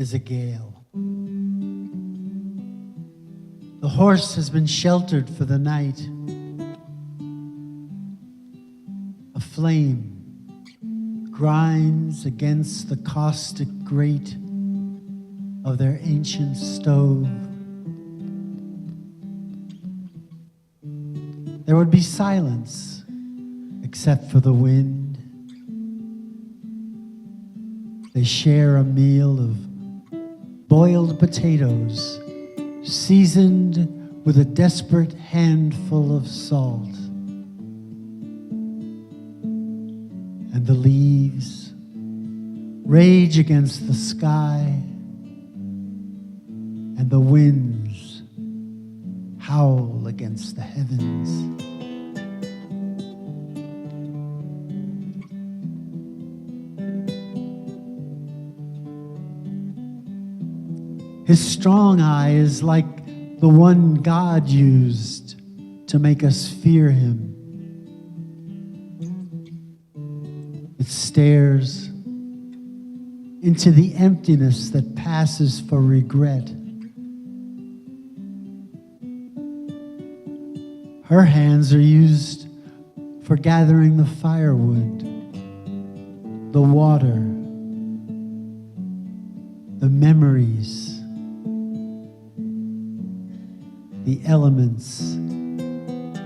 is a gale. The horse has been sheltered for the night. A flame grinds against the caustic grate of their ancient stove. There would be silence except for the wind. They share a meal of boiled potatoes seasoned with a desperate handful of salt. And the leaves rage against the sky, and the winds howl against the heavens. His strong eye is like the one God used to make us fear him. It stares into the emptiness that passes for regret. Her hands are used for gathering the firewood, the water, the memories, the elements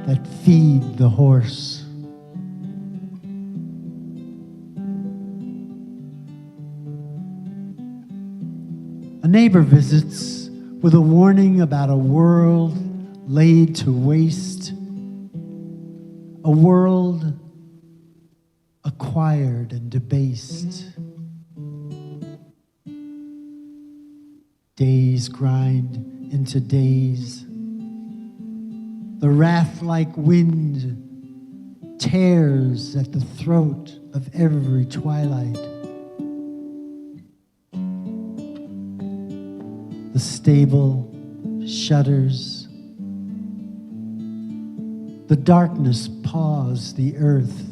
that feed the horse. A neighbor visits with a warning about a world laid to waste, a world acquired and debased. Days grind into days. The wrath-like wind tears at the throat of every twilight. The stable shudders. The darkness paws the earth.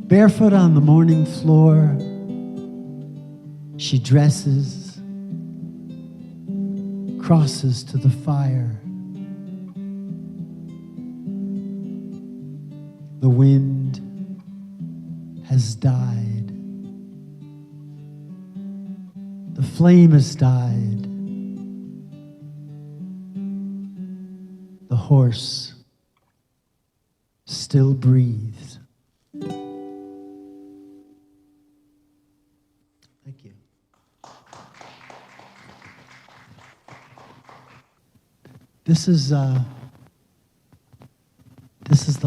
Barefoot on the morning floor, she dresses, crosses to the fire. The wind has died. The flame has died. The horse still breathes. Thank you. This is the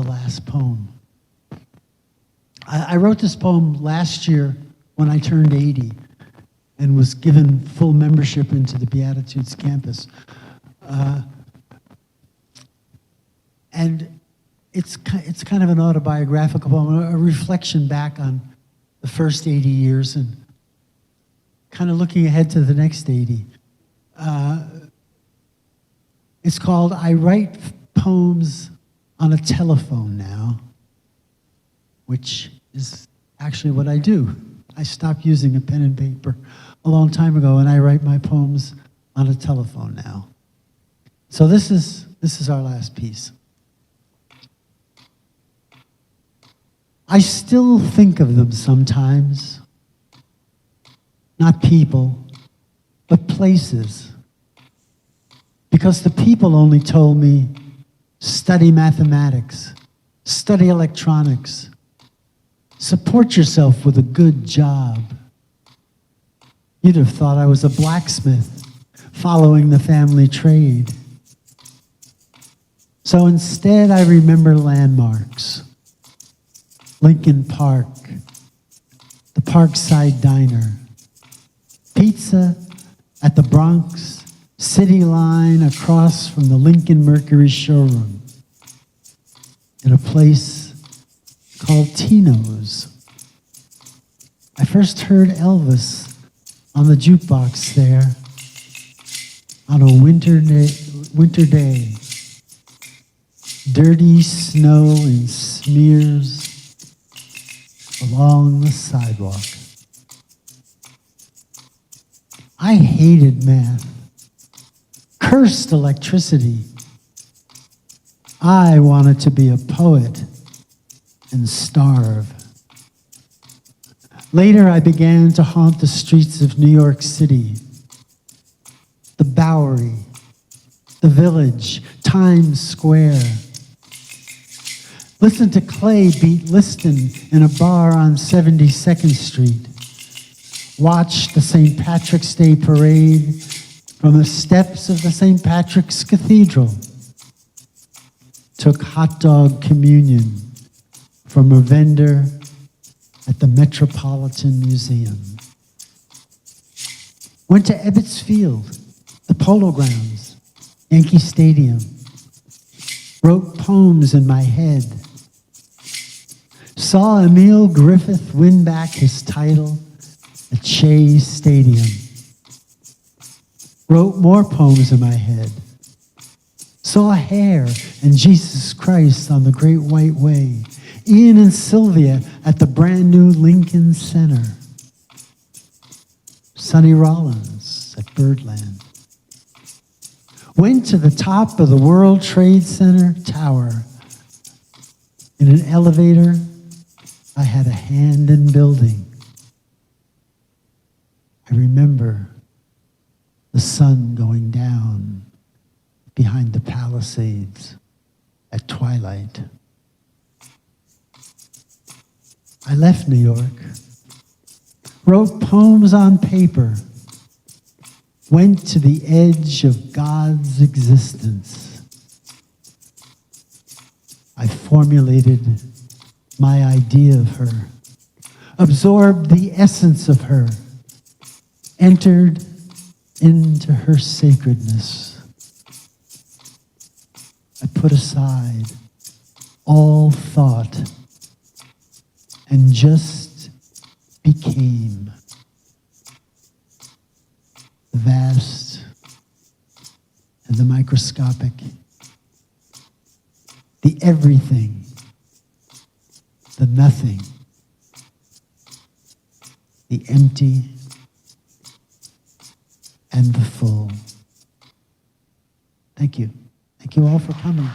last poem. I wrote this poem last year when I turned 80 and was given full membership into the Beatitudes campus. And it's kind of an autobiographical poem, a reflection back on the first 80 years and kind of looking ahead to the next 80. It's called I Write Poems on a Telephone Now, which is actually what I do. I stopped using a pen and paper a long time ago, and I write my poems on a telephone now. So this is our last piece. I still think of them sometimes, not people, but places. Because the people only told me, study mathematics, study electronics, support yourself with a good job. You'd have thought I was a blacksmith following the family trade. So instead, I remember landmarks. Lincoln Park, the Parkside Diner, pizza at the Bronx City line across from the Lincoln Mercury showroom in a place called Tino's. I first heard Elvis on the jukebox there on a winter day. Dirty snow and smears, along the sidewalk. I hated math, cursed electricity. I wanted to be a poet and starve. Later, I began to haunt the streets of New York City, the Bowery, the Village, Times Square. Listen to Clay beat Liston in a bar on 72nd Street. Watch the St. Patrick's Day parade from the steps of the St. Patrick's Cathedral. Took hot dog communion from a vendor at the Metropolitan Museum. Went to Ebbets Field, the Polo Grounds, Yankee Stadium. Wrote poems in my head. Saw Emil Griffith win back his title at Shea Stadium. Wrote more poems in my head. Saw Hair and Jesus Christ on the Great White Way. Ian and Sylvia at the brand new Lincoln Center. Sonny Rollins at Birdland. Went to the top of the World Trade Center tower. In an elevator, I had a hand in building. I remember the sun going down behind the Palisades at twilight. I left New York, wrote poems on paper, went to the edge of God's existence. I formulated my idea of her, absorbed the essence of her, entered into her sacredness. I put aside all thought and just became the vast and the microscopic, the everything, the nothing, the empty, and the full. Thank you. Thank you all for coming.